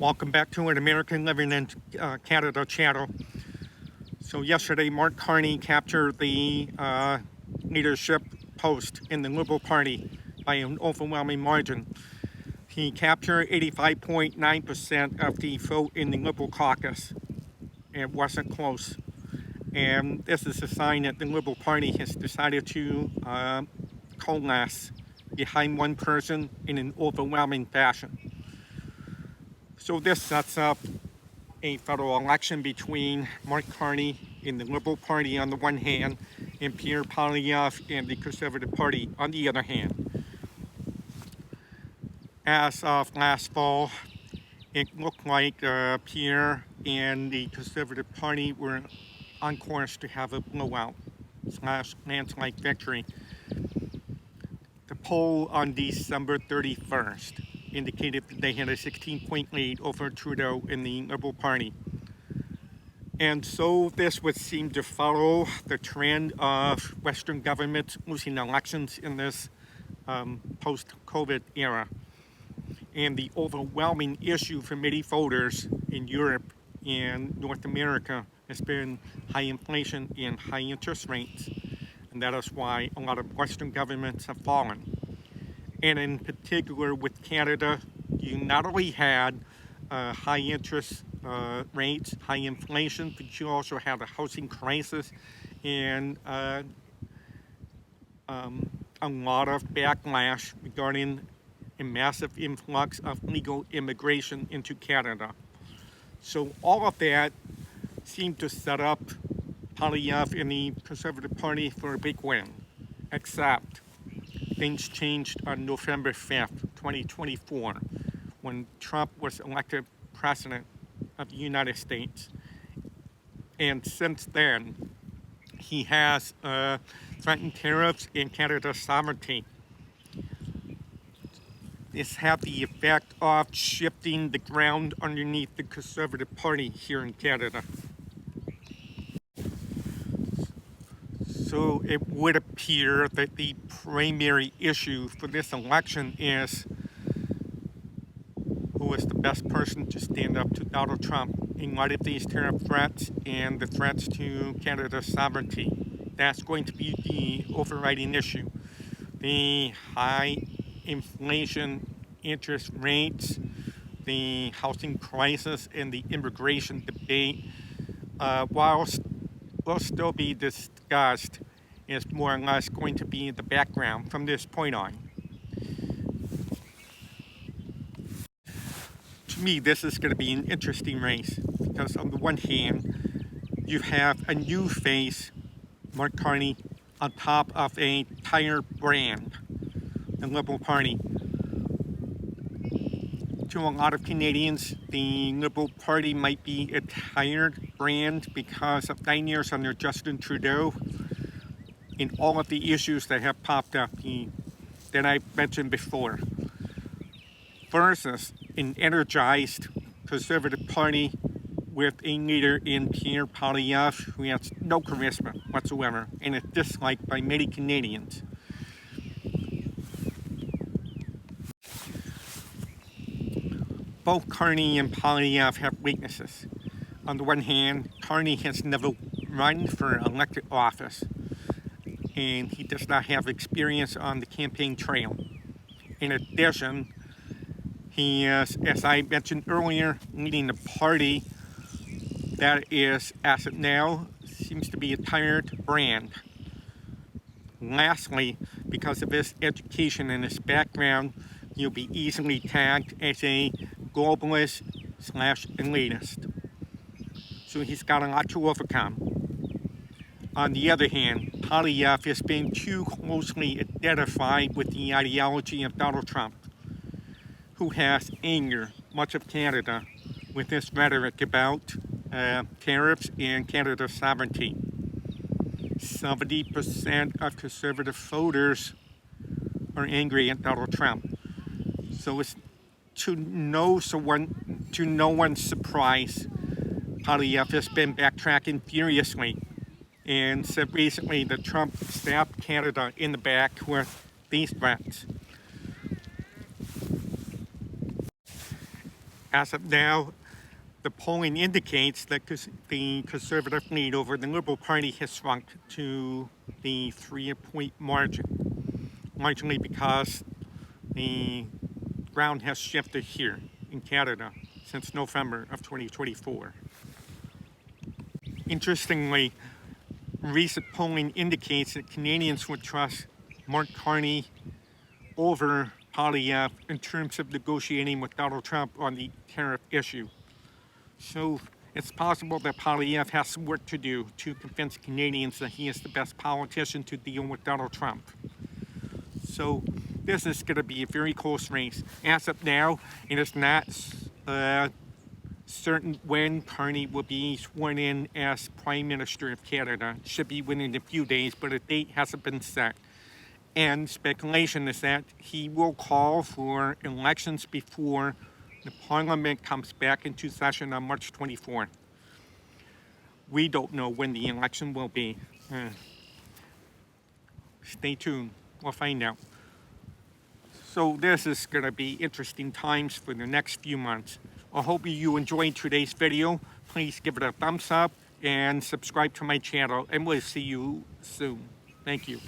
Welcome back to an American Living in Canada channel. So yesterday, Mark Carney captured the leadership post in the Liberal Party by an overwhelming margin. He captured 85.9% of the vote in the Liberal caucus. It wasn't close. And this is a sign that the Liberal Party has decided to coalesce behind one person in an overwhelming fashion. So this sets up a federal election between Mark Carney in the Liberal Party on the one hand and Pierre Poilievre and the Conservative Party on the other hand. As of last fall, it looked like Pierre and the Conservative Party were on course to have a blowout / landslide victory. The poll on December 31st indicated that they had a 16-point lead over Trudeau in the Liberal Party. And so this would seem to follow the trend of Western governments losing elections in this post-COVID era. And the overwhelming issue for many voters in Europe and North America has been high inflation and high interest rates. And that is why a lot of Western governments have fallen. And in particular with Canada, you not only had high interest rates, high inflation, but you also had a housing crisis and a lot of backlash regarding a massive influx of legal immigration into Canada. So all of that seemed to set up Poilievre and the Conservative Party for a big win, except things changed on November 5th, 2024, when Trump was elected president of the United States. And since then, he has threatened tariffs and Canada's sovereignty. This had the effect of shifting the ground underneath the Conservative Party here in Canada. So it would appear that the primary issue for this election is who is the best person to stand up to Donald Trump in light of these tariff threats and the threats to Canada's sovereignty. That's going to be the overriding issue. The high inflation, interest rates, the housing crisis, and the immigration debate, will still be discussed, is more or less going to be in the background from this point on. To me, this is going to be an interesting race because on the one hand, you have a new face, Mark Carney, on top of a tire brand, the Liberal Party. To a lot of Canadians, the Liberal Party might be a tired brand because of 9 years under Justin Trudeau and all of the issues that have popped up that I mentioned before, versus an energized Conservative Party with a leader in Pierre Poilievre who has no charisma whatsoever and is disliked by many Canadians. Both Carney and Poilievre have weaknesses. On the one hand, Carney has never run for elected office, and he does not have experience on the campaign trail. In addition, he is, as I mentioned earlier, leading a party that is, as of now, seems to be a tired brand. Lastly, because of his education and his background, he'll be easily tagged as a globalist / elitist. So he's got a lot to overcome. On the other hand, Poilievre has been too closely identified with the ideology of Donald Trump, who has angered much of Canada with his rhetoric about tariffs and Canada's sovereignty. 70% of conservative voters are angry at Donald Trump. So it's to no one's surprise, Poilievre has been backtracking furiously and said recently that Trump stabbed Canada in the back with these threats. As of now, the polling indicates that the Conservative lead over the Liberal Party has shrunk to the 3-point margin, largely because the ground has shifted here in Canada since November of 2024. Interestingly, recent polling indicates that Canadians would trust Mark Carney over Poilievre in terms of negotiating with Donald Trump on the tariff issue. So it's possible that Poilievre has some work to do to convince Canadians that he is the best politician to deal with Donald Trump. So this is going to be a very close race. As of now, it is not certain when Carney will be sworn in as Prime Minister of Canada. It should be within a few days, but a date hasn't been set. And speculation is that he will call for elections before the Parliament comes back into session on March 24th. We don't know when the election will be. Stay tuned. We'll find out. So this is going to be interesting times for the next few months. I hope you enjoyed today's video. Please give it a thumbs up and subscribe to my channel, and we'll see you soon. Thank you.